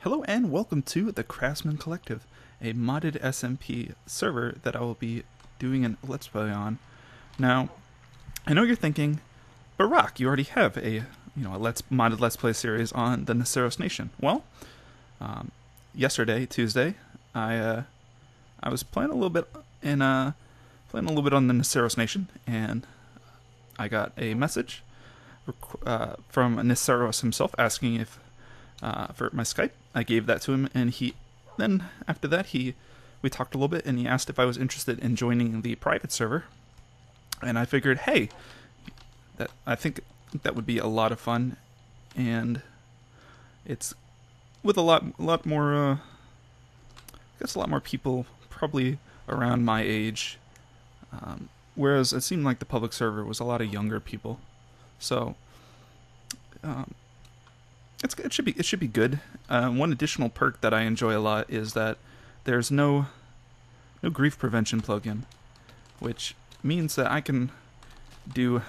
Hello and welcome to the Craftsmen Collective, a modded SMP server that I will be doing a Let's Play on. Now, I know you're thinking, Barack, you already have a modded Let's Play series on the Naceros Nation. Well, yesterday, Tuesday, I was playing a little bit on the Naceros Nation, and I got a message from Naceros himself asking if for my Skype. I gave that to him, and after that we talked a little bit, and he asked if I was interested in joining the private server, and I figured, hey, I think that would be a lot of fun, and it's with a lot more, I guess a lot more people probably around my age, whereas it seemed like the public server was a lot of younger people, so. It should be good. One additional perk that I enjoy a lot is that there's no grief prevention plugin, which means that I can do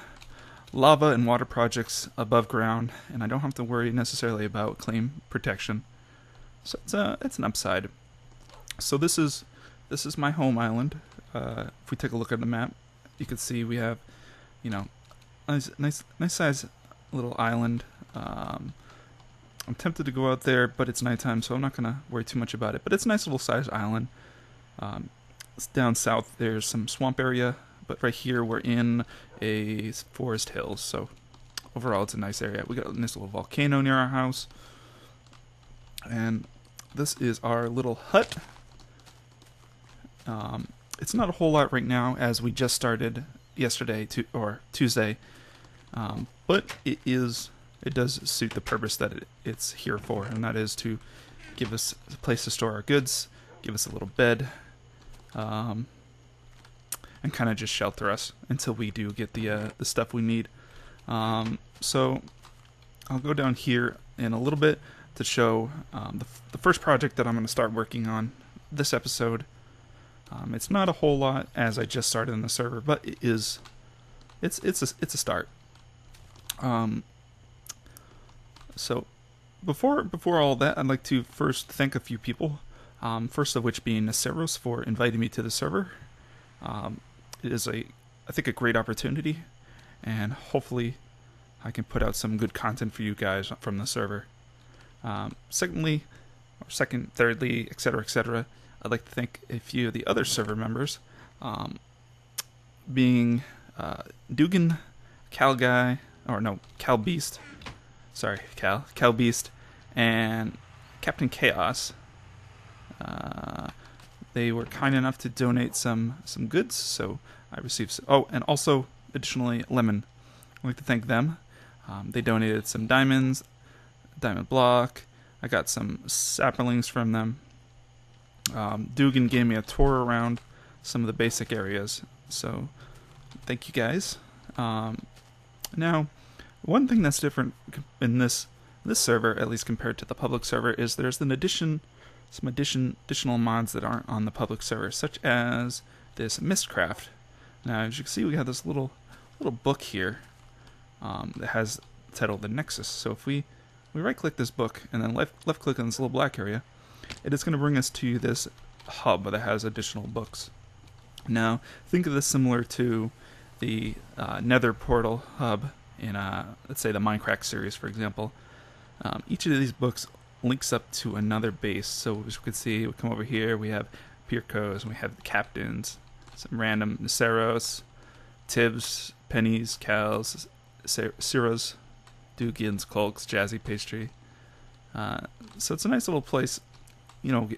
lava and water projects above ground, and I don't have to worry necessarily about claim protection. So it's an upside. So this is my home island. If we take a look at the map, you can see we have, nice size little island. I'm tempted to go out there, but it's nighttime, so I'm not going to worry too much about it. But it's a nice little sized island. Down south, there's some swamp area, but right here we're in a forest hills, so overall it's a nice area. We got a nice little volcano near our house. And this is our little hut. It's not a whole lot right now, as we just started yesterday or Tuesday, but it does suit the purpose that it's here for, and that is to give us a place to store our goods, give us a little bed, and kind of just shelter us until we do get the stuff we need. So I'll go down here in a little bit to show the first project that I'm going to start working on this episode. It's not a whole lot, as I just started in the server, but it's a start. So, before all that, I'd like to first thank a few people. First of which being Naceros for inviting me to the server. It is I think a great opportunity, and hopefully I can put out some good content for you guys from the server. Thirdly, etc., I'd like to thank a few of the other server members, being Dugan, Cal Beast. Sorry, Cal Beast, and Captain Chaos. They were kind enough to donate some goods, so I received. And also, additionally, Lemon. I'd like to thank them. They donated some diamonds, diamond block. I got some saplings from them. Dugan gave me a tour around some of the basic areas, so thank you guys. Now, one thing that's different in this server, at least compared to the public server, is there's some additional mods that aren't on the public server, such as this MystCraft. Now, as you can see, we have this little book here that has titled The Nexus. So if we right-click this book and then left-click on this little black area, it is going to bring us to this hub that has additional books. Now, think of this similar to the Nether Portal hub in, let's say, the Minecraft series, for example. Each of these books links up to another base. So as you can see, we come over here, we have Pircos, and we have the captains, some random Naceros, Tibbs, Pennies, Cals, Ciros, Dugans, Colks, Jazzy Pastry. So it's a nice little place.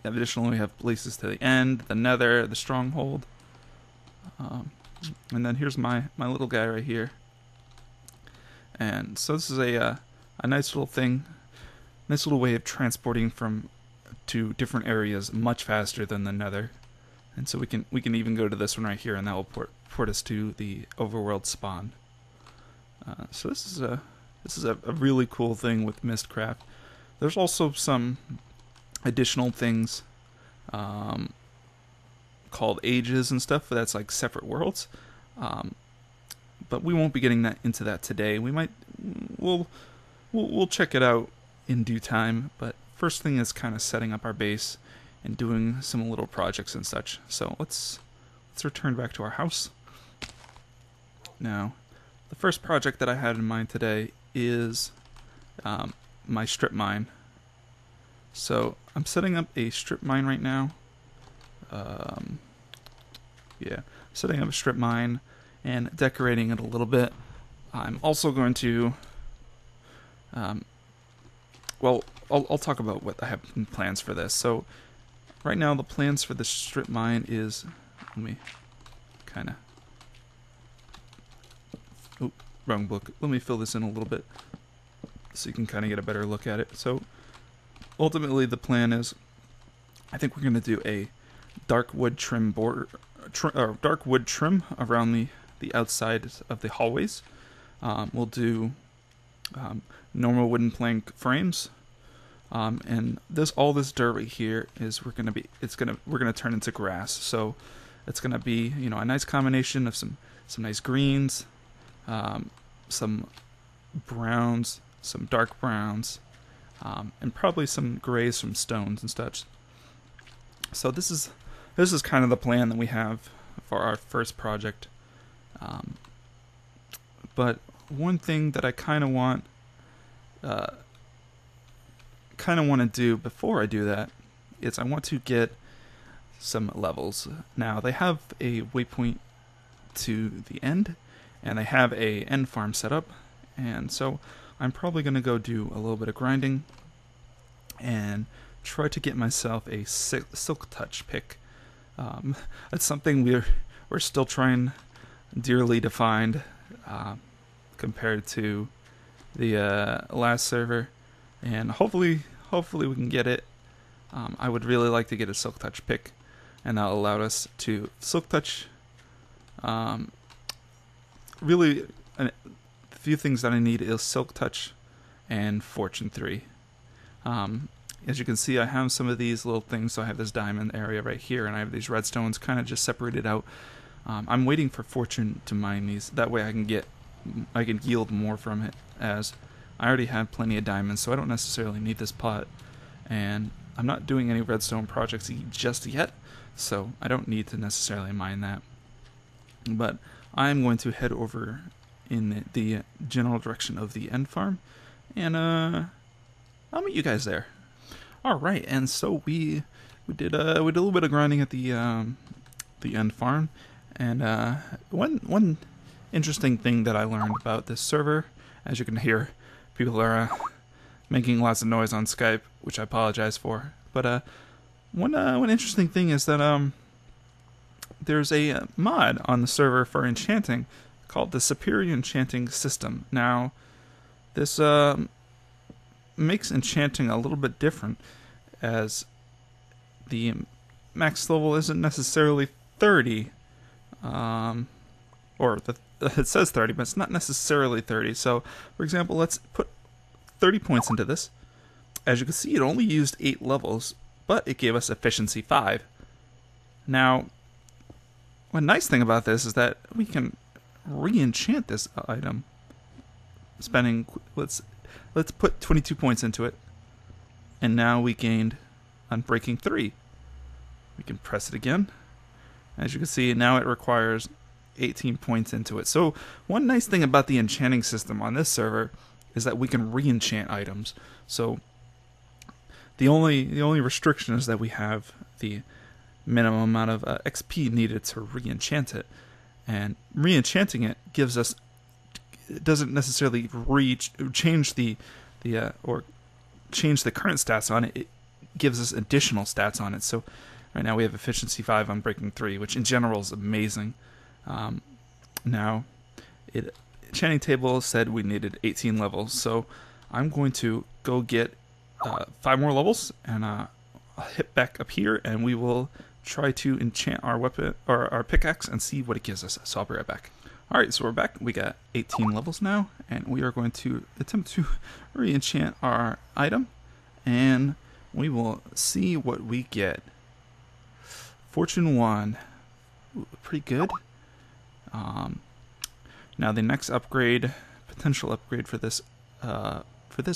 Additionally, we have places to the end, the Nether, the Stronghold. And then here's my little guy right here. And so this is a nice little thing, nice little way of transporting to different areas much faster than the Nether. And so we can even go to this one right here, and that will port us to the overworld spawn. So this is a really cool thing with MystCraft. There's also some additional things called ages and stuff, but that's like separate worlds. But we won't be getting into that today. We'll check it out in due time. But first thing is kind of setting up our base and doing some little projects and such. So let's return back to our house. Now, the first project that I had in mind today is my strip mine. So I'm setting up a strip mine right now. Yeah, setting up a strip mine and decorating it a little bit. I'm also going to, well, I'll talk about what I have in plans for this. So right now the plans for the strip mine is, let me kind of, oh, wrong book. Let me fill this in a little bit so you can kind of get a better look at it. So ultimately the plan is, I think we're going to do a dark wood trim border, dark wood trim around the outside of the hallways. We'll do normal wooden plank frames, and all this dirt right here is we're gonna turn into grass. So it's gonna be, you know, a nice combination of some nice greens, some browns, some dark browns, and probably some grays from stones and such. So this is kind of the plan that we have for our first project. But one thing that I kind of want to do before I do that is I want to get some levels. Now they have a waypoint to the end, and they have a end farm set up, and so I'm probably going to go do a little bit of grinding and try to get myself a silk touch pick. That's something we're still trying dearly to find, compared to the last server, and hopefully we can get it. I would really like to get a silk touch pick, and that'll allow us to silk touch. Really, the few things that I need is silk touch and fortune 3. As you can see, I have some of these little things. So I have this diamond area right here, and I have these redstones kind of just separated out. I'm waiting for fortune to mine these. That way I can yield more from it, as I already have plenty of diamonds, so I don't necessarily need this pot. And I'm not doing any redstone projects just yet, so I don't need to necessarily mine that. But I'm going to head over in the general direction of the end farm, and I'll meet you guys there. All right, and so we did a little bit of grinding at the end farm, and one interesting thing that I learned about this server, as you can hear, people are making lots of noise on Skype, which I apologize for. But one interesting thing is that there's a mod on the server for enchanting called the Superior Enchanting System. Now, this makes enchanting a little bit different, as the max level isn't necessarily 30, it says 30, but it's not necessarily 30. So, for example, let's put 30 points into this. As you can see, it only used 8 levels, but it gave us efficiency 5. Now, one nice thing about this is that we can re-enchant this item, spending, let's put 22 points into it, and now we gained Unbreaking 3. We can press it again. As you can see, now it requires 18 points into it. So one nice thing about the enchanting system on this server is that we can re-enchant items. So the only restriction is that we have the minimum amount of XP needed to re-enchant it, and re-enchanting it gives us, it doesn't necessarily change the current stats on it. It gives us additional stats on it. So right now we have efficiency 5 on Breaking 3, which in general is amazing. Now, enchanting table said we needed 18 levels, so I'm going to go get 5 more levels, and I'll hit back up here, and we will try to enchant our weapon or our pickaxe and see what it gives us. So I'll be right back. Alright, so we're back. We got 18 levels now, and we are going to attempt to re-enchant our item, and we will see what we get. Fortune 1. Ooh, pretty good. Now the next upgrade, potential upgrade for this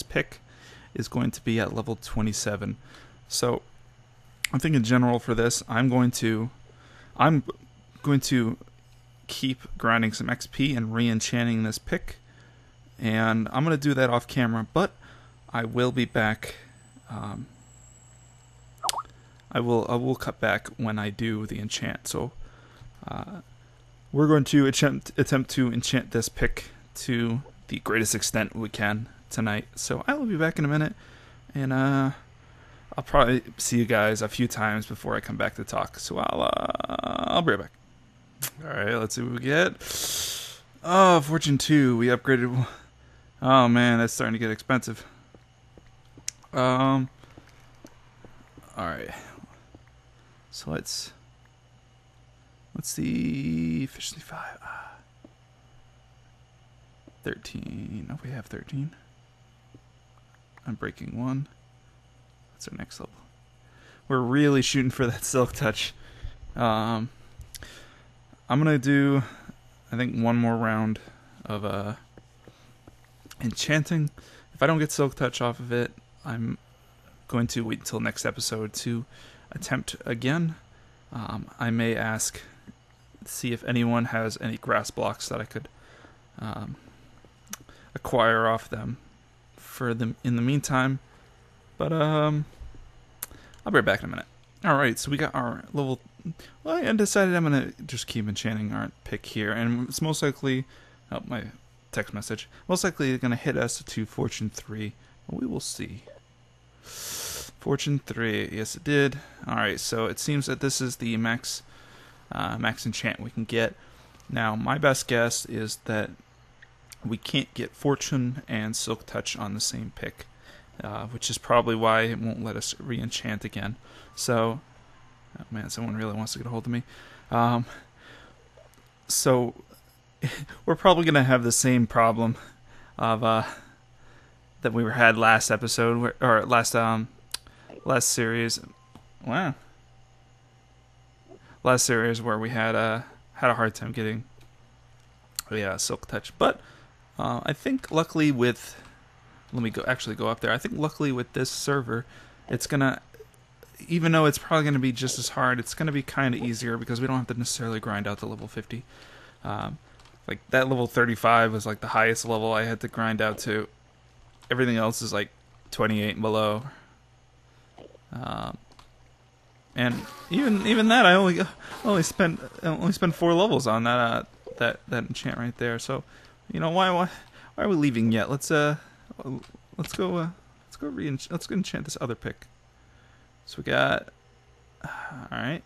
pick, is going to be at level 27. So I think in general for this, I'm going to keep grinding some XP and re-enchanting this pick, and I'm going to do that off camera, but I will be back. I will cut back when I do the enchant. So we're going to attempt to enchant this pick to the greatest extent we can tonight. So I will be back in a minute, and I'll probably see you guys a few times before I come back to talk. So I'll be right back. All right, let's see what we get. Oh, Fortune 2. We upgraded. Oh man, that's starting to get expensive. All right. So let's see. Efficiency 5. 13. Oh, we have 13. I'm breaking 1. That's our next level. We're really shooting for that silk touch. I'm gonna do, I think, one more round of enchanting. If I don't get silk touch off of it, I'm going to wait until next episode to attempt again. I may see if anyone has any grass blocks that I could acquire off them for them in the meantime. But I'll be right back in a minute. Alright, so we got our level. Well, I decided I'm gonna just keep enchanting our pick here, and it's most likely, oh, my text message, most likely gonna hit us to Fortune 3. We will see. Fortune 3, yes it did. Alright, so it seems that this is the max enchant we can get. Now, my best guess is that we can't get Fortune and Silk Touch on the same pick, which is probably why it won't let us re-enchant again. So, oh man, someone really wants to get a hold of me. So, we're probably going to have the same problem of that we had last episode, or last series. Wow. Last series where we had a hard time getting Silk Touch. But I think luckily with, let me go up there. I think luckily with this server, it's gonna, even though it's probably gonna be just as hard, it's gonna be kind of easier because we don't have to necessarily grind out to level 50. Like that level 35 was like the highest level I had to grind out to. Everything else is like 28 and below. And even that I only spent 4 levels on that enchant right there. So, you know, why are we leaving yet? Let's go enchant this other pick. So we got, all right.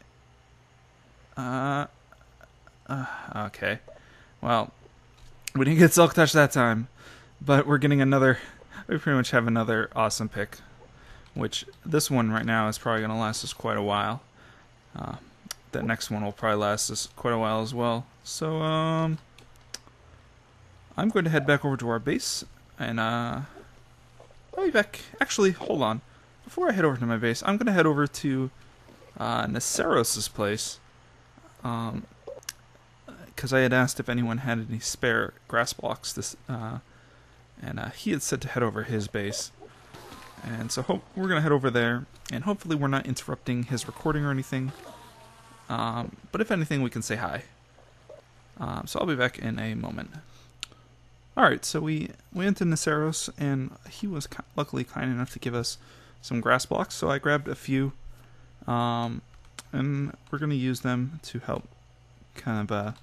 Okay. Well, we didn't get Silk Touch that time, but we're getting another. We pretty much have another awesome pick, which this one right now is probably going to last us quite a while. That next one will probably last us quite a while as well. So, I'm going to head back over to our base, and I'll be back. Actually, hold on. Before I head over to my base, I'm going to head over to Naceros' place, because I had asked if anyone had any spare grass blocks, and he had said to head over his base. And so we're going to head over there, and hopefully we're not interrupting his recording or anything. But if anything, we can say hi. So I'll be back in a moment. Alright, so we went to Naceros, and he was luckily kind enough to give us some grass blocks, so I grabbed a few, and we're going to use them to help kind of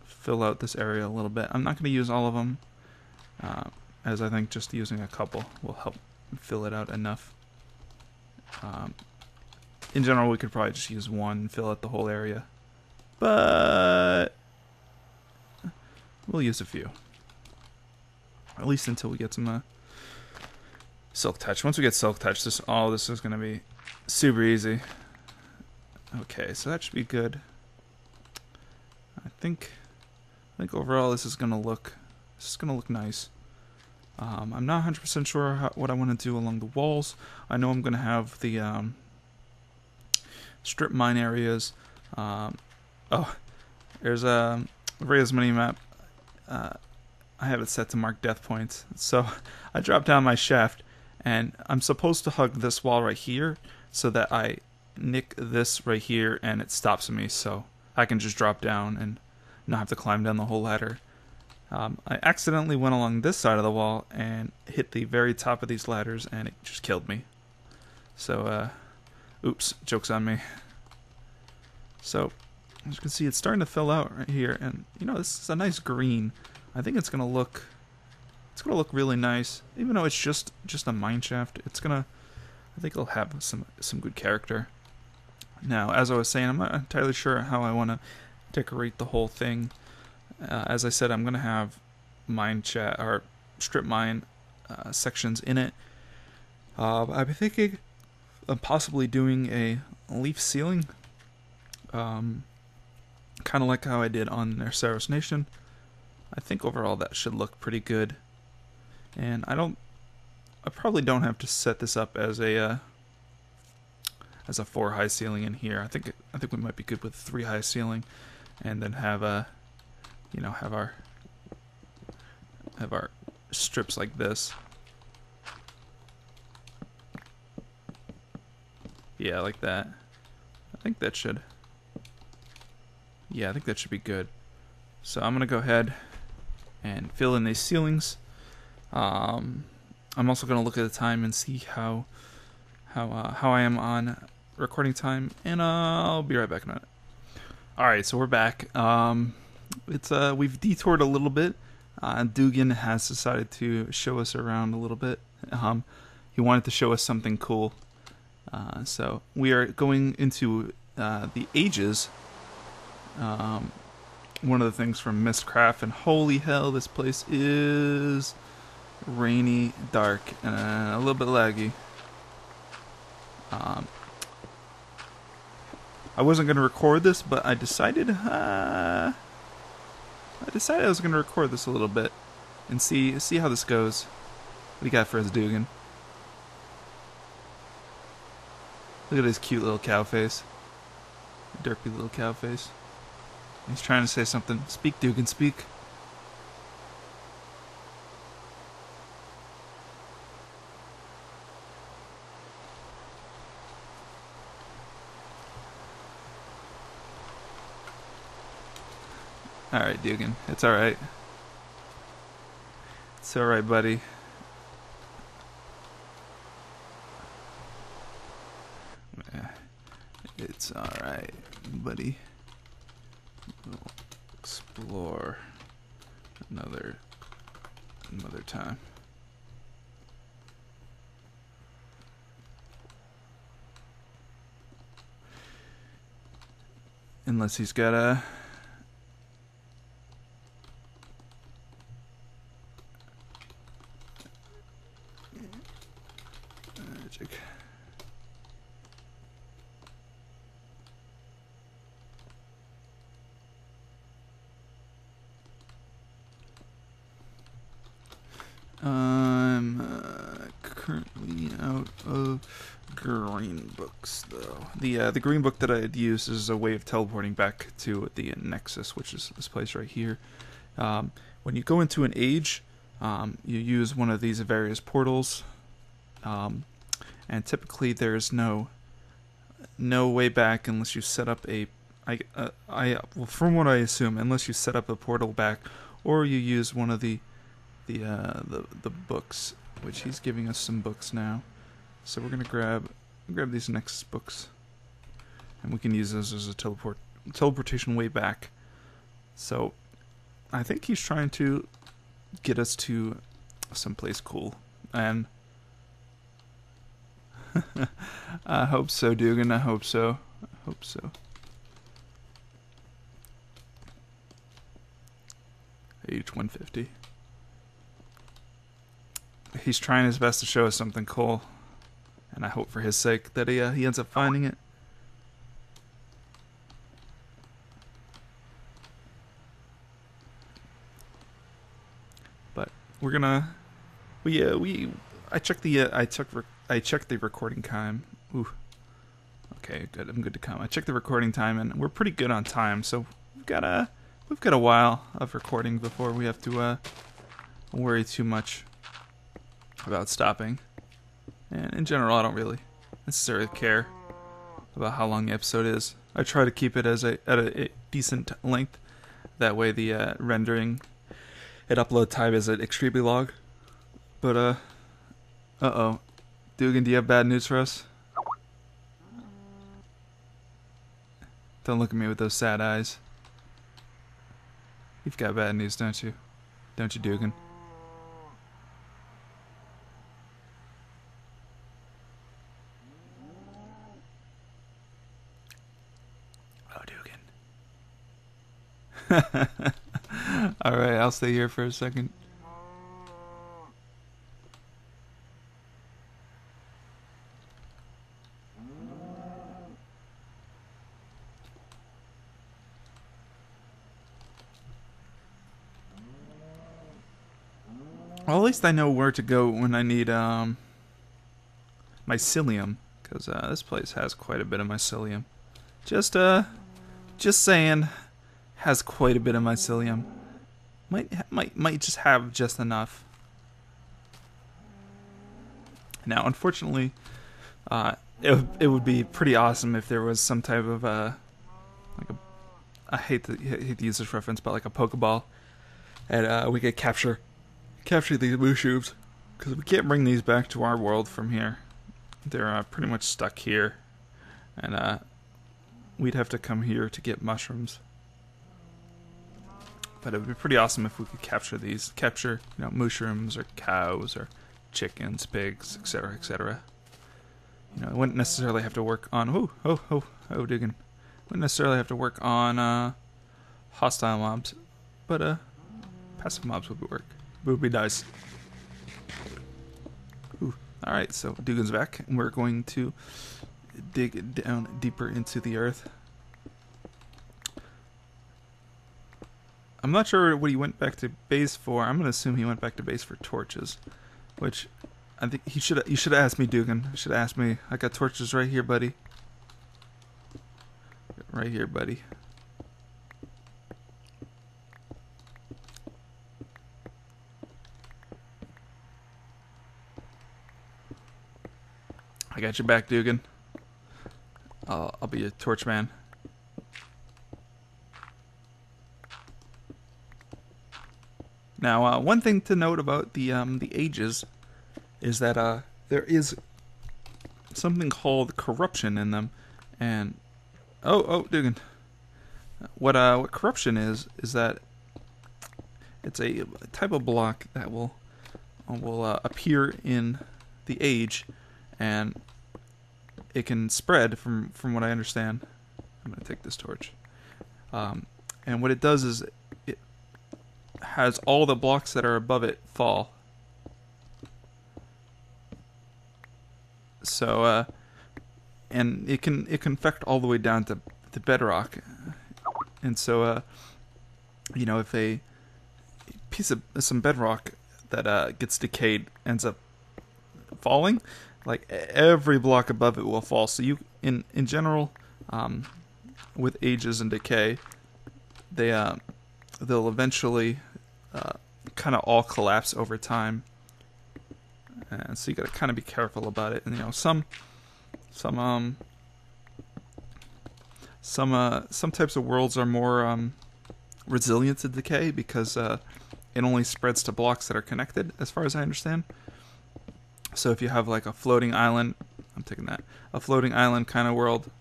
fill out this area a little bit. I'm not going to use all of them, as I think just using a couple will help fill it out enough. In general, we could probably just use one and fill out the whole area, but we'll use a few, at least until we get some Silk Touch. Once we get Silk Touch, this is going to be super easy. Okay, so that should be good. I think overall this is going to look nice. I'm not 100% sure what I want to do along the walls. I know I'm going to have the strip mine areas. Oh, there's Rhea's mini map. I have it set to mark death points. So I dropped down my shaft, And I'm supposed to hug this wall right here so that I nick this right here and it stops me, so I can just drop down and not have to climb down the whole ladder. I accidentally went along this side of the wall and hit the very top of these ladders, and it just killed me. So, oops, joke's on me. So, as you can see, it's starting to fill out right here, and you know, this is a nice green. I think it's gonna look really nice, even though it's just a mine shaft. I think it'll have some good character. Now, as I was saying, I'm not entirely sure how I want to decorate the whole thing. As I said, I'm gonna have strip mine sections in it. I've been thinking of possibly doing a leaf ceiling, kind of like how I did on Nerceros Nation. I think overall that should look pretty good, and I probably don't have to set this up as a 4 high ceiling in here. I think we might be good with 3 high ceiling, and then have our strips like this. Yeah, like that. I think that should be good. So I'm gonna go ahead and fill in these ceilings. I'm also gonna look at the time and see how I am on recording time, and I'll be right back in a minute. Alright, so we're back. We've detoured a little bit. Dugan has decided to show us around a little bit. He wanted to show us something cool. So we are going into the Ages. One of the things from MystCraft, and holy hell, this place is rainy, dark, and a little bit laggy. I wasn't going to record this, but I decided I was going to record this a little bit and see how this goes. What do you got for us, Dugan? Look at his cute little cow face. Derpy little cow face. He's trying to say something. Speak, Dugan, speak. Alright, Dugan. It's alright. It's alright, buddy. It's alright, buddy. We'll explore another time. Unless he's got a... magic. I'm currently out of green books, though. The green book that I had used is a way of teleporting back to the Nexus, which is this place right here. When you go into an age, you use one of these various portals, and typically there's no way back unless you set up well, from what I assume, unless you set up a portal back, or you use one of the books, which he's giving us some books now. So we're gonna grab these Nexus books, and we can use those as a teleportation way back. So I think he's trying to get us to someplace cool, and I hope so, Dugan. I hope so. Age 150. He's trying his best to show us something cool, and I hope for his sake that he ends up finding it. But we're gonna I checked the recording time. Ooh. Okay, good. I'm good to come. I checked the recording time, and we're pretty good on time. So we've got a while of recording before we have to worry too much about stopping. And in general, I don't really necessarily care about how long the episode is. I try to keep it at a decent length. That way the rendering at upload time isn't extremely long. But, uh-oh. Dugan, do you have bad news for us? Don't look at me with those sad eyes. You've got bad news, don't you? Don't you, Dugan? Oh, Dugan. Alright, I'll stay here for a second. Well, at least I know where to go when I need mycelium, because this place has quite a bit of mycelium. Just saying, has quite a bit of mycelium. Might just have just enough. Now, unfortunately, it would be pretty awesome if there was some type of I hate to use this reference, but like a Pokeball, and we could capture these mushrooms, because we can't bring these back to our world from here. They're pretty much stuck here, and we'd have to come here to get mushrooms. But it would be pretty awesome if we could capture mushrooms or cows or chickens, pigs, etc., etc. It wouldn't necessarily have to work on Dugan. Wouldn't necessarily have to work on hostile mobs, but passive mobs would be nice. Ooh. Alright, so Dugan's back, and we're going to dig down deeper into the earth. I'm not sure what he went back to base for. I'm going to assume he went back to base for torches, which I think you should have asked me, Dugan. You should have asked me. I got torches right here, buddy. Right here, buddy. I got your back, Dugan. I'll be your torch man. Now, one thing to note about the ages is that there is something called corruption in them, and Dugan. What corruption is that it's a type of block that will appear in the age, and it can spread from what I understand. I'm gonna take this torch, and what it does is it has all the blocks that are above it fall. So and it can affect all the way down to bedrock, and so if a piece of some bedrock that gets decayed ends up falling, like every block above it will fall. So you in general, with ages and decay, they'll eventually kind of all collapse over time, and so you got to kind of be careful about it. And some types of worlds are more resilient to decay because it only spreads to blocks that are connected, as far as I understand. So if you have like a floating island, I'm taking that, a floating island kind of world.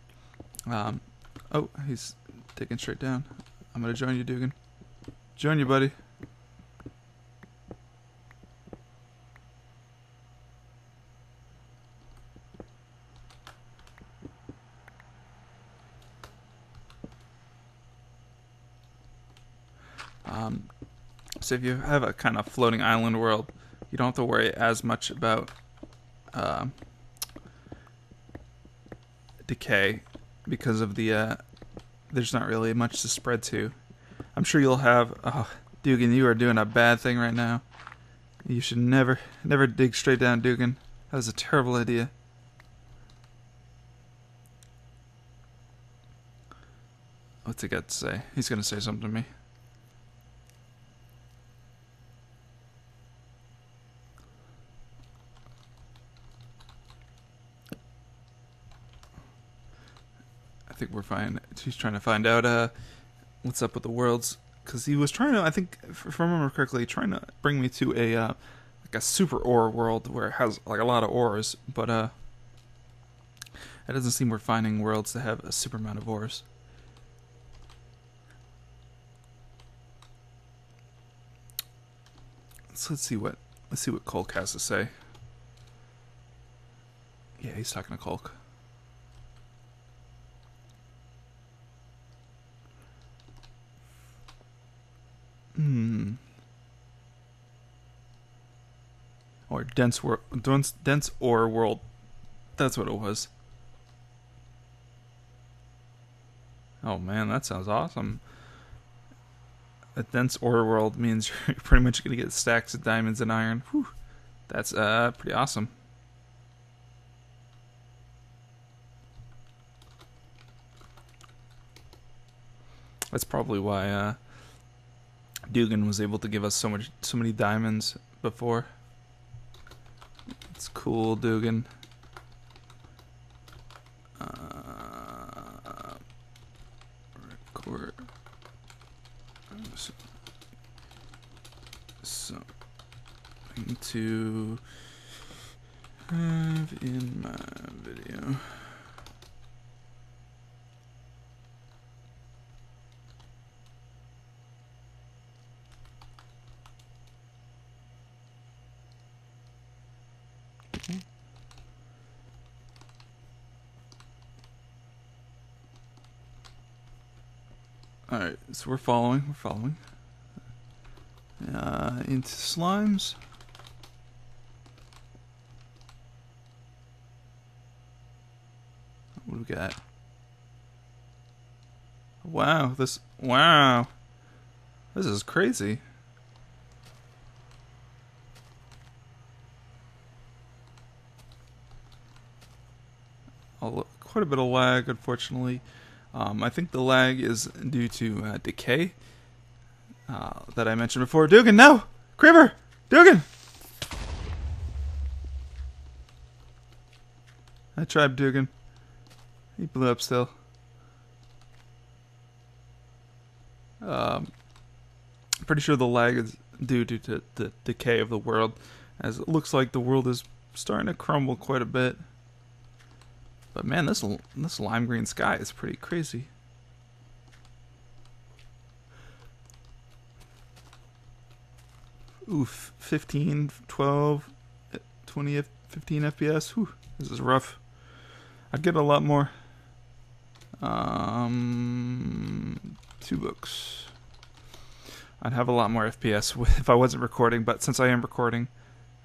Oh, he's digging straight down. I'm gonna join you, Dugan. Join you, buddy. So if you have a kind of floating island world, you don't have to worry as much about decay, because of the there's not really much to spread to. I'm sure you'll have Dugan, you are doing a bad thing right now. You should never dig straight down, Dugan. That was a terrible idea. What's he got to say? He's gonna say something to me. think we're fine. He's trying to find out what's up with the worlds, because he was trying to, I think, if I remember correctly, trying to bring me to a like a super ore world where it has like a lot of ores, but it doesn't seem we're finding worlds that have a super amount of ores. So let's see what Kolk has to say. Yeah, he's talking to Kolk. Or dense ore world. That's what it was. Oh man, that sounds awesome. A dense ore world means you're pretty much gonna get stacks of diamonds and iron. Whew. That's pretty awesome. That's probably why Dugan was able to give us so many diamonds before. It's cool, Dugan. Record something to have in my video. Alright, so we're following. Into slimes. What do we got? Wow, this is crazy. Quite a bit of lag, unfortunately. I think the lag is due to decay that I mentioned before. Dugan, no! Creeper! Dugan! I tried Dugan. He blew up still. Pretty sure the lag is due to the decay of the world, as it looks like the world is starting to crumble quite a bit. But man, this lime green sky is pretty crazy. Oof, 15, 12, 20, 15 FPS. Whew, this is rough. I'd get a lot more. 2 books. I'd have a lot more FPS if I wasn't recording, but since I am recording,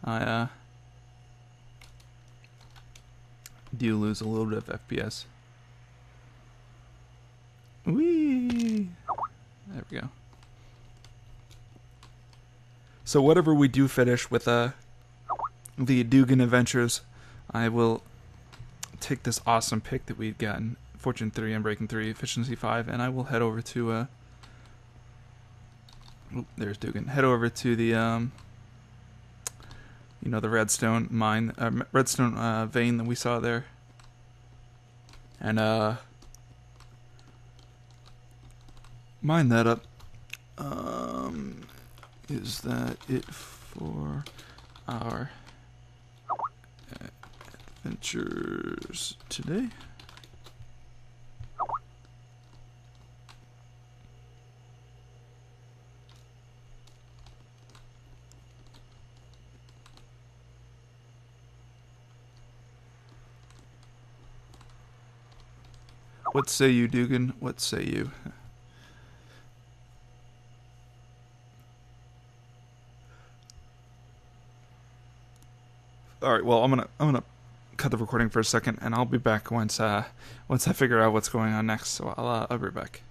I do lose a little bit of FPS. Whee! There we go. So whatever we do finish with the Dugan Adventures, I will take this awesome pick that we've gotten, Fortune 3, Unbreaking 3, Efficiency 5, and I will head over to there's Dugan. Head over to the the redstone mine, redstone vein that we saw there, and mine that up. Is that it for our adventures today? What say you, Dugan? What say you? All right. Well, I'm gonna cut the recording for a second, and I'll be back once I figure out what's going on next. So I'll be back.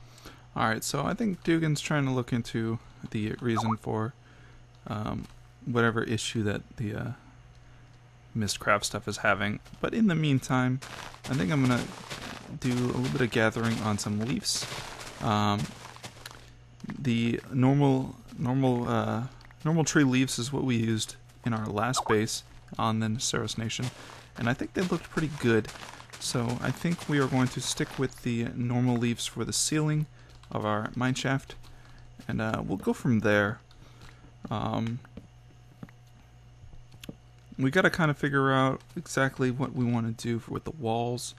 All right. So I think Dugan's trying to look into the reason for whatever issue that the MystCraft stuff is having. But in the meantime, I think I'm gonna do a little bit of gathering on some leaves. The normal tree leaves is what we used in our last base on the Saros Nation, and I think they looked pretty good. So I think we are going to stick with the normal leaves for the ceiling of our mineshaft, and we'll go from there. We got to kind of figure out exactly what we want to do with the walls.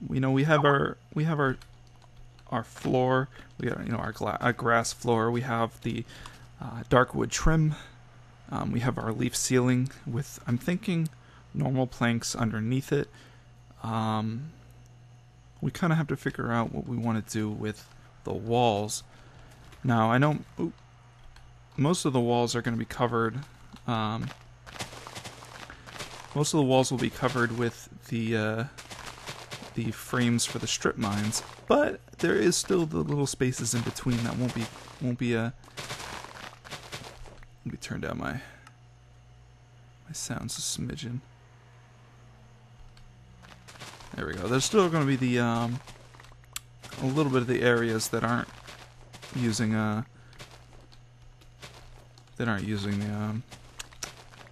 We know we have our floor. We got our grass floor. We have the dark wood trim. We have our leaf ceiling with, I'm thinking, normal planks underneath it. We kind of have to figure out what we want to do with the walls. Now I know most of the walls are going to be covered. Most of the walls will be covered with the frames for the strip mines, but there is still the little spaces in between that won't be. Let me turn down my sounds a smidgen. There we go. There's still going to be a little bit of the areas that aren't using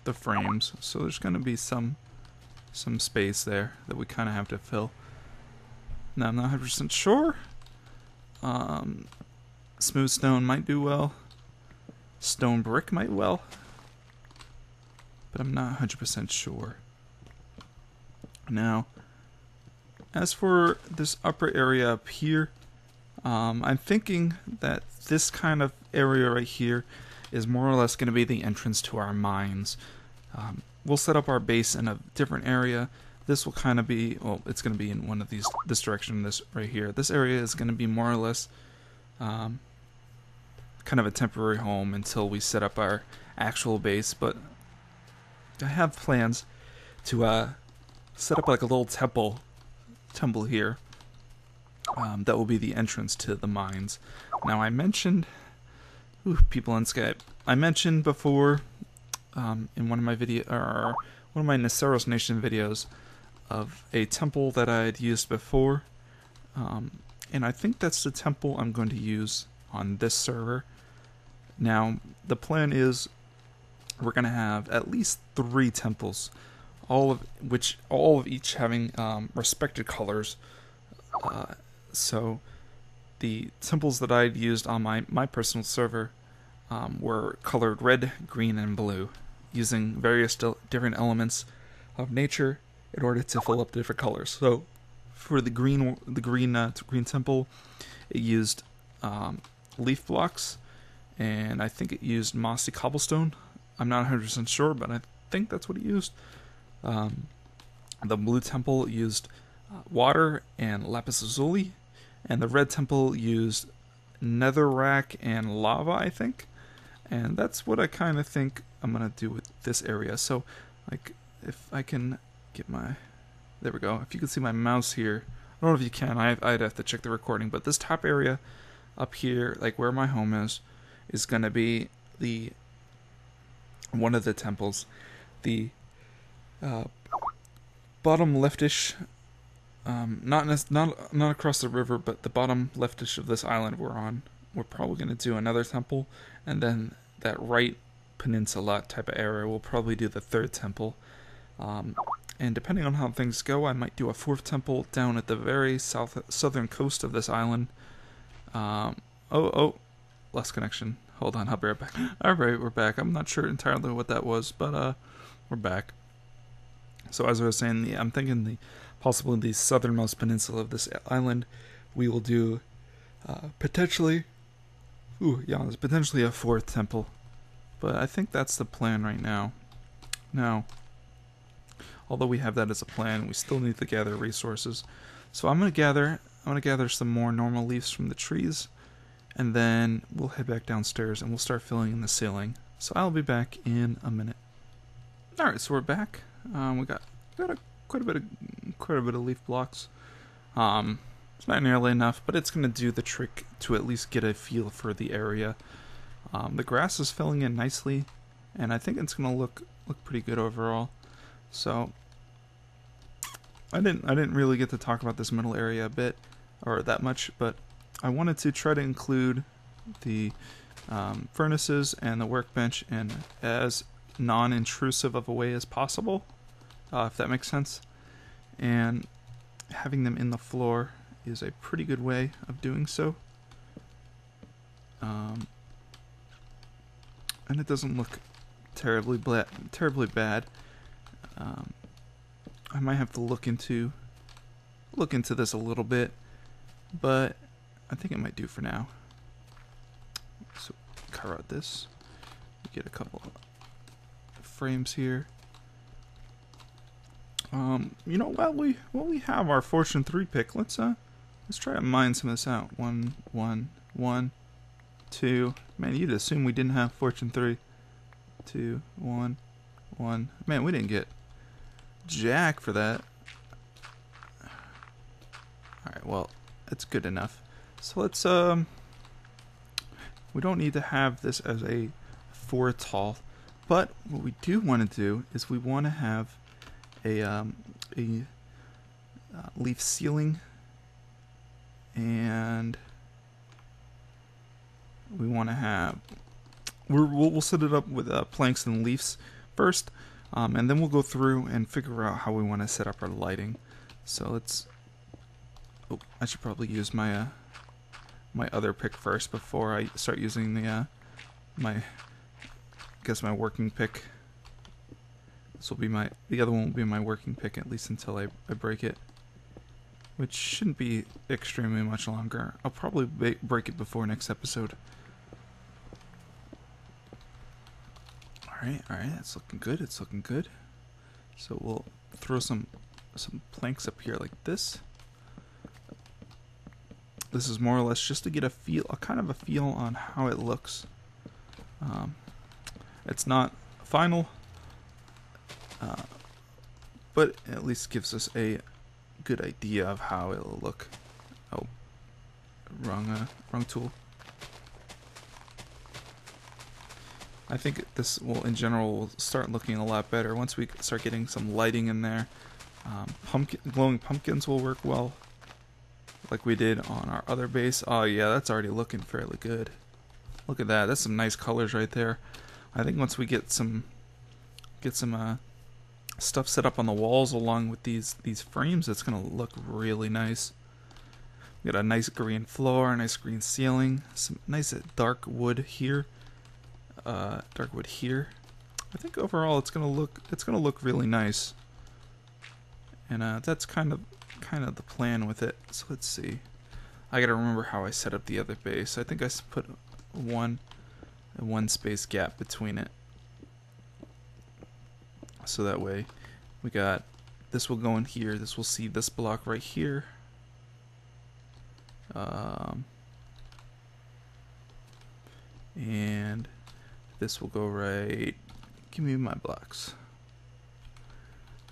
the frames, so there's going to be some space there that we kind of have to fill. Now I'm not 100% sure. Smooth stone might do well. Stone brick might well, but I'm not 100% sure. Now, as for this upper area up here, I'm thinking that this kind of area right here is more or less going to be the entrance to our mines. We'll set up our base in a different area. This will kind of be, well, it's going to be in one of these, this direction, this right here. This area is going to be more or less kind of a temporary home until we set up our actual base, but I have plans to set up like a little temple here. That will be the entrance to the mines. Now I mentioned, people on Skype. I mentioned before in one of my Naceros Nation videos of a temple that I had used before, and I think that's the temple I'm going to use on this server. Now the plan is we're going to have at least 3 temples, all of each having respected colors. So the temples that I'd used on my personal server were colored red, green, and blue, using various different elements of nature in order to fill up different colors. So for the green temple, it used leaf blocks, and I think it used mossy cobblestone. I'm not 100% sure, but I think that's what it used. The blue temple used water and lapis lazuli, and the red temple used netherrack and lava, I think. And that's what I kind of think I'm gonna do with this area. So, like, if I can get my, there we go. If you can see my mouse here, I don't know if you can. I'd have to check the recording, but this top area up here, like where my home is gonna be the one of the temples. The bottom leftish, not across the river, but the bottom leftish of this island we're on, we're probably going to do another temple, and then that right peninsula type of area we'll probably do the 3rd temple. And depending on how things go, I might do a 4th temple down at the very southern coast of this island. Lost connection. Hold on, I'll be right back. Alright, we're back. I'm not sure entirely what that was, but we're back. So as I was saying, I'm thinking possibly the southernmost peninsula of this island, we will do potentially, there's potentially a 4th temple. But I think that's the plan right now. Now, although we have that as a plan, we still need to gather resources. So I'm gonna gather some more normal leaves from the trees, and then we'll head back downstairs and we'll start filling in the ceiling. So I'll be back in a minute. Alright, so we're back. We got quite a bit of leaf blocks. It's not nearly enough, but it's gonna do the trick to at least get a feel for the area. The grass is filling in nicely, and I think it's gonna look pretty good overall. So I didn't really get to talk about this middle area a bit, or that much, but I wanted to try to include the furnaces and the workbench in as non-intrusive of a way as possible, if that makes sense. and having them in the floor is a pretty good way of doing so. And it doesn't look terribly bad. I might have to look into this a little bit, but I think it might do for now. So carve out this. Get a couple of frames here. You know, while we have our Fortune 3 pick, let's try to mine some of this out. 1, 1, 1, 2. Man, you'd assume we didn't have Fortune 3. 2, 1, 1. Man, we didn't get jack for that. Alright, well, it's good enough. So let's, we don't need to have this as a 4 tall, but what we do want to do is we want to have a leaf ceiling, and we want to have, we'll set it up with planks and leaves first, and then we'll go through and figure out how we want to set up our lighting. So let's, oh, I should probably use my my other pick first before I start using the my working pick. This will be the other one will be my working pick, at least until I break it, which shouldn't be extremely much longer. I'll probably break it before next episode. Alright, that's looking good, it's looking good. So we'll throw some planks up here like this. This is more or less just to get a kind of a feel on how it looks. It's not final, but it at least gives us a good idea of how it'll look. Oh, wrong tool. I think this will, in general, will start looking a lot better once we start getting some lighting in there. Glowing pumpkins will work well, like we did on our other base. Oh yeah, that's already looking fairly good. Look at that. That's some nice colors right there. I think once we get some stuff set up on the walls along with these frames, it's gonna look really nice. We got a nice green floor, a nice green ceiling, some nice dark wood here. I think overall it's gonna look really nice. And that's kind of the plan with it. So let's see. I gotta remember how I set up the other base. I think I put one space gap between it, so that way we got this will go in here. This will see this block right here. And this will go right. Give me my blocks.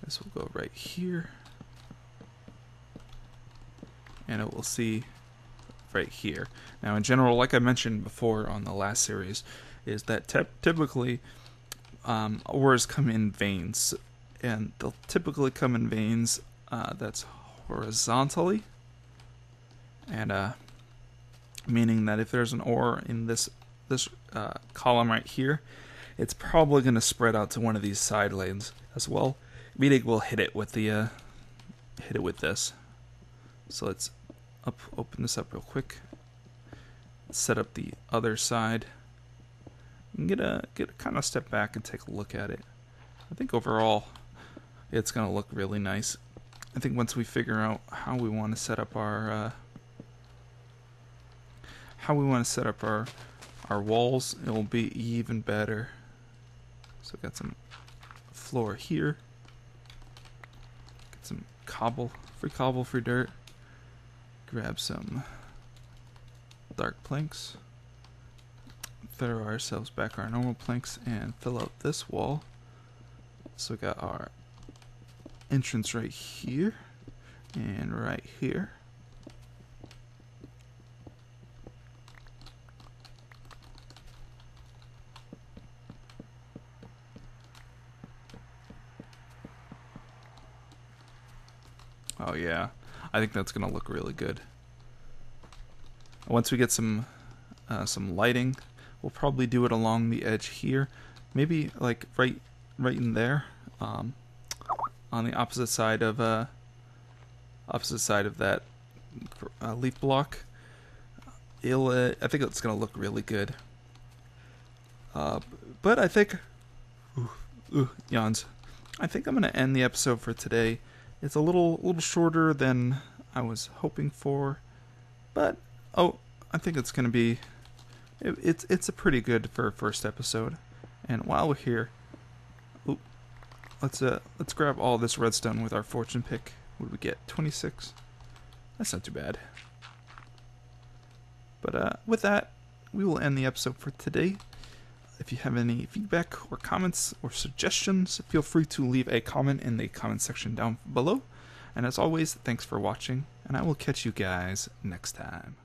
This will go right here, and it will see right here. Now, in general, like I mentioned before on the last series, is that typically ores come in veins, and they'll typically come in veins that's horizontally, and meaning that if there's an ore in this column right here, it's probably going to spread out to one of these side lanes as well. Meaning we'll hit it with the this. So let's open this up real quick. Set up the other side. And get a kind of step back and take a look at it. I think overall it's gonna look really nice. I think once we figure out how we want to set up our walls, it will be even better. So got some floor here. Get some cobble, free dirt. Grab some dark planks. Throw ourselves back our normal planks and fill out this wall. So we got our entrance right here and right here. Oh yeah, I think that's gonna look really good. Once we get some lighting, we'll probably do it along the edge here, maybe like right in there, on the opposite side of opposite side of that leaf block. I think it's gonna look really good. But I think, yawns. I think I'm gonna end the episode for today. It's a little shorter than I was hoping for, but I think it's gonna be. It's a pretty good for a first episode. And while we're here, let's grab all this redstone with our fortune pick. What did we get? 26. That's not too bad. But with that, we will end the episode for today. If you have any feedback or comments or suggestions, feel free to leave a comment in the comment section down below. And as always, thanks for watching, and I will catch you guys next time.